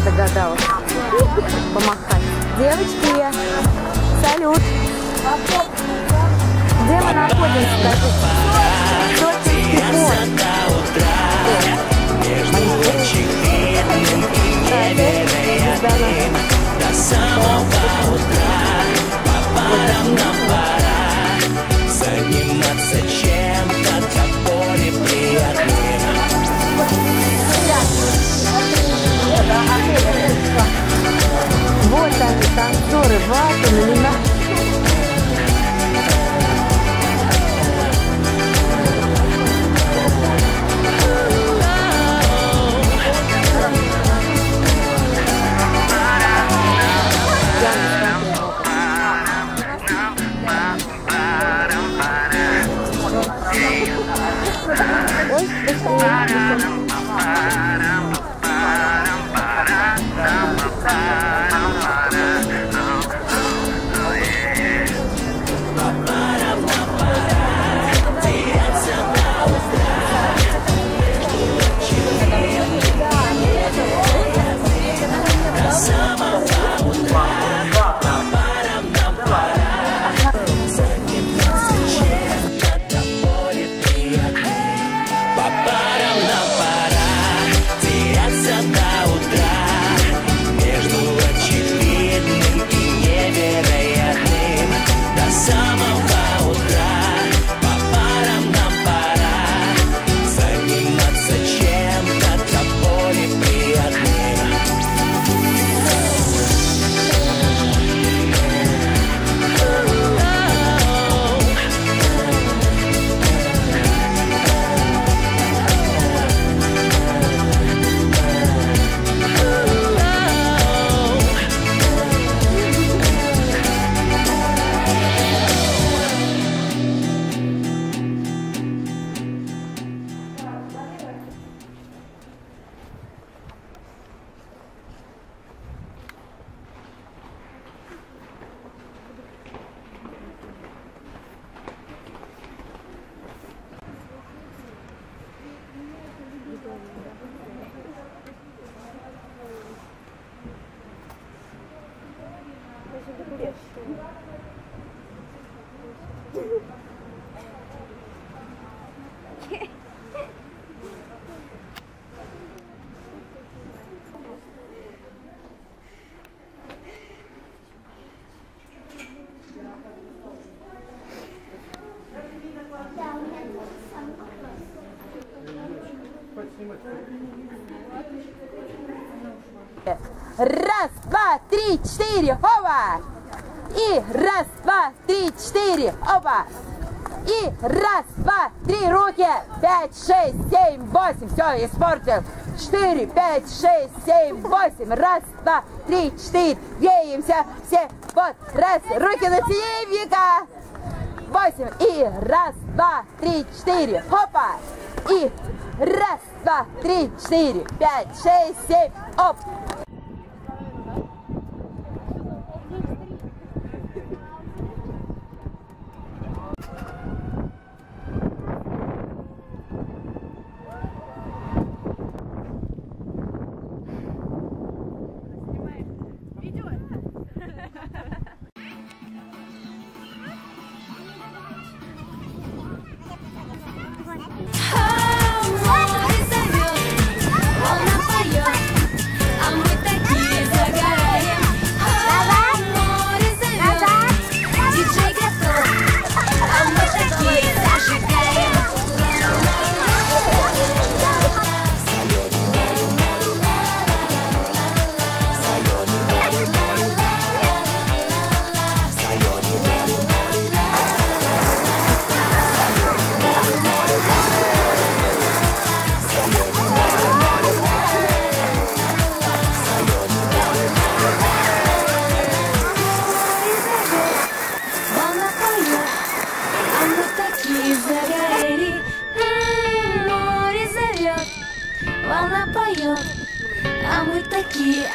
догадалась помахать. Девочки, салют. Где мы находимся? Сочинский порт. До самого утра по парам нам пора заниматься чем-то до боли приятным. Вот они, танцоры, ватаны, лина. Раз, два, три, четыре, оба! И раз, два, три, четыре, оба! И раз, два, три, руки! 5, 6, 7, 8, все, испортил! 4, 5, 6, 7, 8, раз, два, три, четыре, двигаемся, все, вот, раз, руки на себе, Вика! 8, и раз, два, три, четыре, хопа! И раз, два, три, четыре, 5, 6, 7, оп! Волна поет, а мы такие.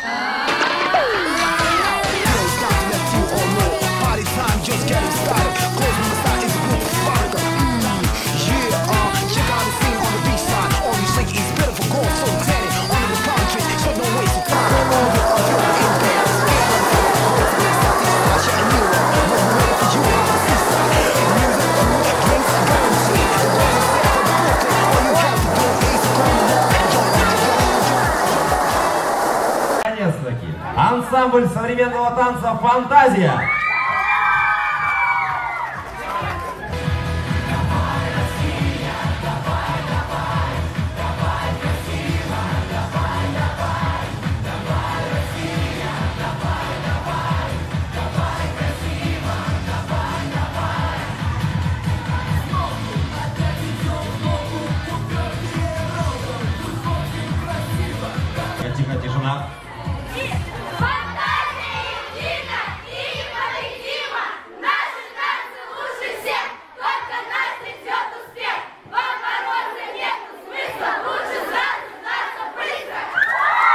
высоки. Ансамбль современного танца «Фантазия». Тихо, тишина.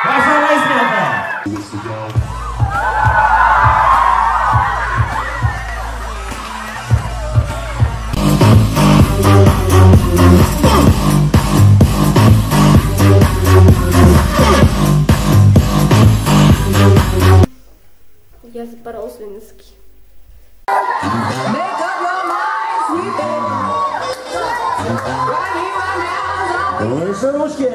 Ваша размета! Я запорол Ленинский. Выше ручки!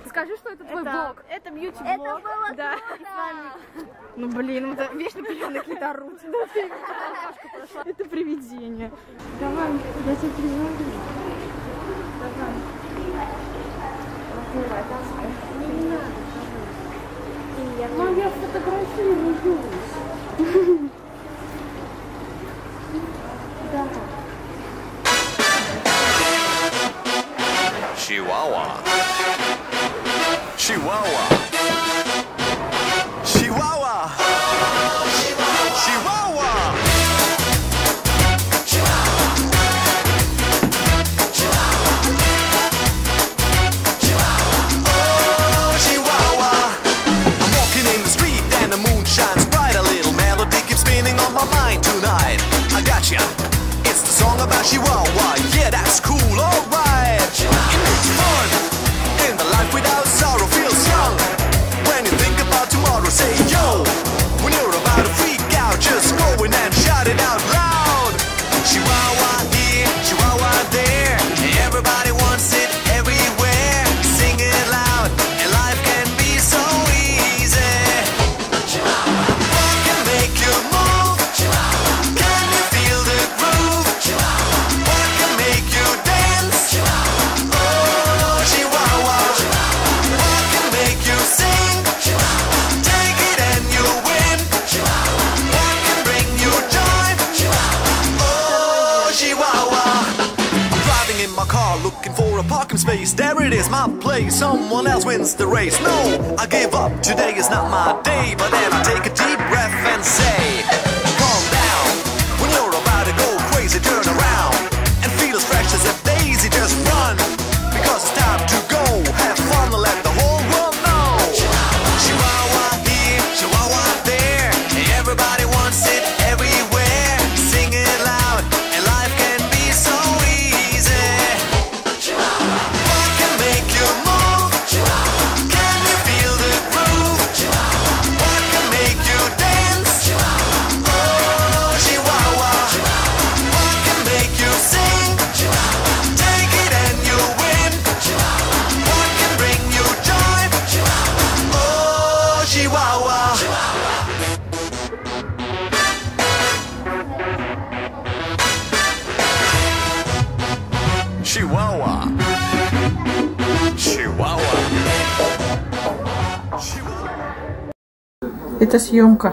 Скажи, что это твой блог. Это бьюти-блог. Это было да. круто. Ну блин, это вечно пьяные какие-то орут. Это привидение. Давай, я тебя призову. Давай. Мам, я фотографирую. Да. Chihuahua. Chihuahua. Chihuahua. Chihuahua. Oh, Chihuahua. I'm walking in the street and the moon shines bright. A little melody keeps spinning on my mind tonight. I gotcha. It's the song about Chihuahua. Yeah, that's cool. Alright. It makes fun. In the life without sorrow feels young. When you think about tomorrow, say yo. When you're about to freak out, just go in and shout it out loud. Chihuahua here, Chihuahua there. Everybody wants it everywhere. Sing it loud, and life can be so easy. What can make you move? Can you feel the groove? What can make you dance? Oh, Chihuahua. What can make you sing? Take it and you win. What can bring you joy? Oh, Chihuahua. I'm driving in my car looking for a parking space. There it is, my place. Someone else wins the race. No, I give up. Today is not my day. But then I take a deep breath and say, calm down. When you're about to go crazy, turn around and feel as fresh as a daisy. Just run, because it's time to go. Have fun and let the whole world know. Chihuahua here, Chihuahua there. Everybody wants it everywhere. Sing it loud, and life can be so easy. What can make you move? Can you feel the groove? What can make you dance? Oh, Chihuahua. What can make you sing? Take it and you win. What can bring you joy? Oh, Chihuahua. Chihuahua. Chihuahua. Это съемка.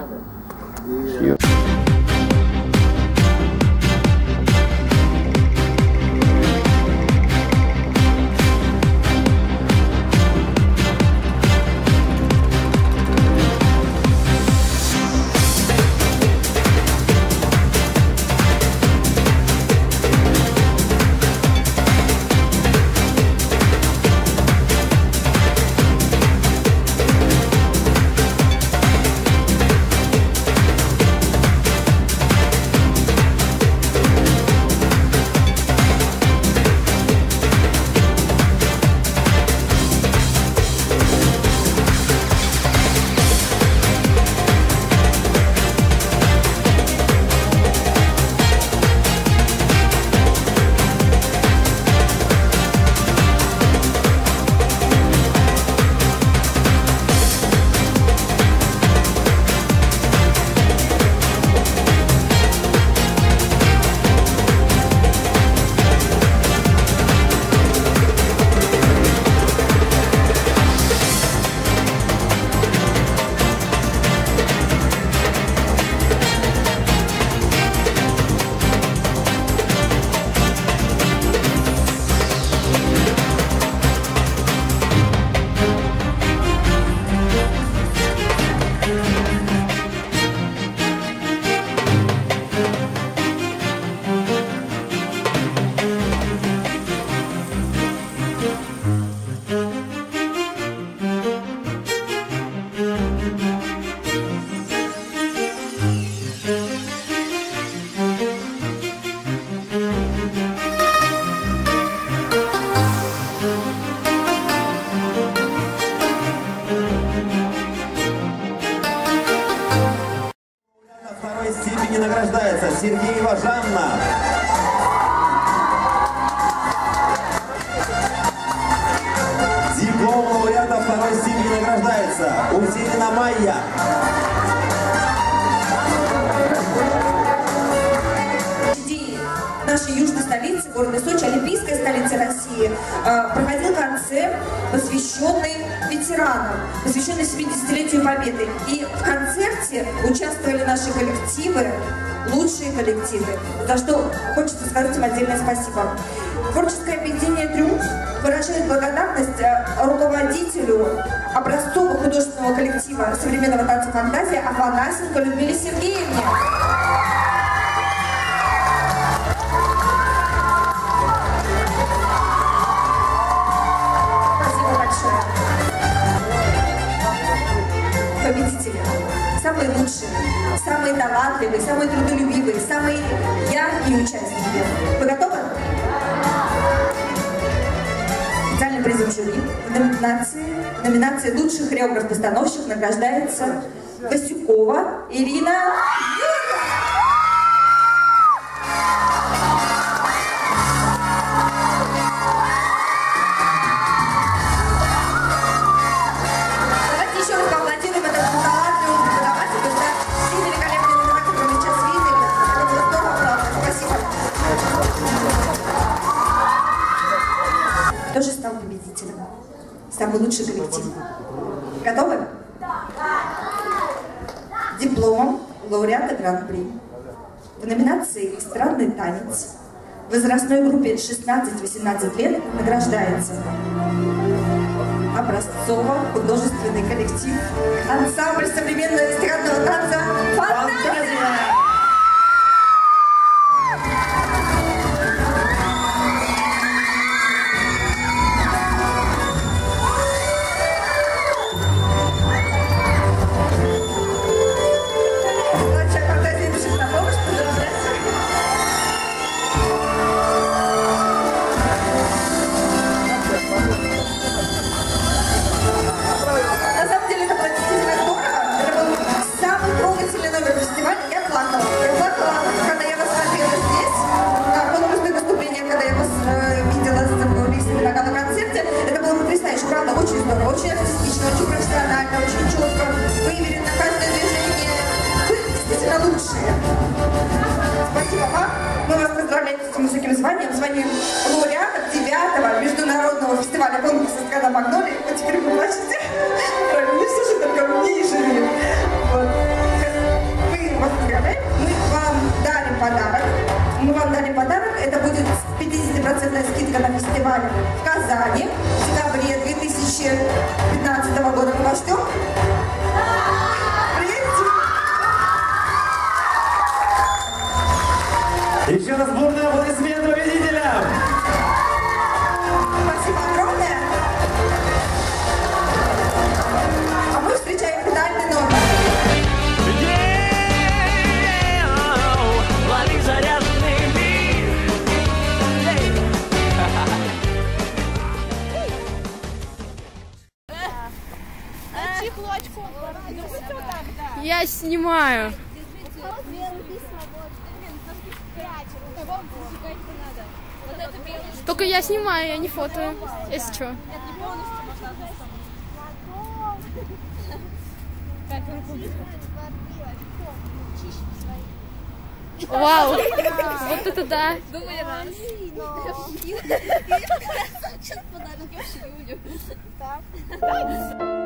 Сергеева Жанна. Диплом лауреата второй степени награждается Усенина Майя. Нашей южной столицы, города Сочи, олимпийской столицы России, проходил концерт, посвященный ветеранам, посвященный 70-летию Победы. И в концерте участвовали наши коллективы, лучшие коллективы, за что хочется сказать им отдельное спасибо. Творческое объединение «Триумф» выражает благодарность руководителю образцового художественного коллектива современного танца «Фантазия» Афанасенко Людмиле Сергеевне. Победители, самые лучшие, самые талантливые, самые трудолюбивые, самые яркие участники. Вы готовы? Специальным призом жюри в номинации «Лучший хореограф-постановщик» награждается Васюкова Ирина Юрьевна. Тоже стал победителем. Самый лучший коллектив. Готовы? Дипломом лауреата Гран-при в номинации «Эстрадный танец» в возрастной группе 16-18 лет награждается образцово-художественный коллектив ансамбль современного эстрадного танца «Фантазия». Очень артистично, очень профессионально, очень четко, выверено каждое движение. Вы действительно лучшие. Спасибо вам. Мы вас поздравляем с этим высоким званием, званием лауреата 9-го международного фестиваля конкурса «Эстрада Магнолия». Вот теперь вы плачете. Правильно, не слушай, только мне и живи. Вот. Мы вас поздравляем. Мы вам дали подарок. Это будет 50% скидка на фестиваль в Казани в декабре 2015 года. Мы вас ждем. Еще раз бурные аплодисменты победителям! Спасибо огромное. А мы встречаем финальный номер. Лови заряженный мир. Я снимаю. Только я снимаю, я не фотою, если что. Вау, вот это да. Думали раз. Сейчас подарок, я вообще не будем. Так.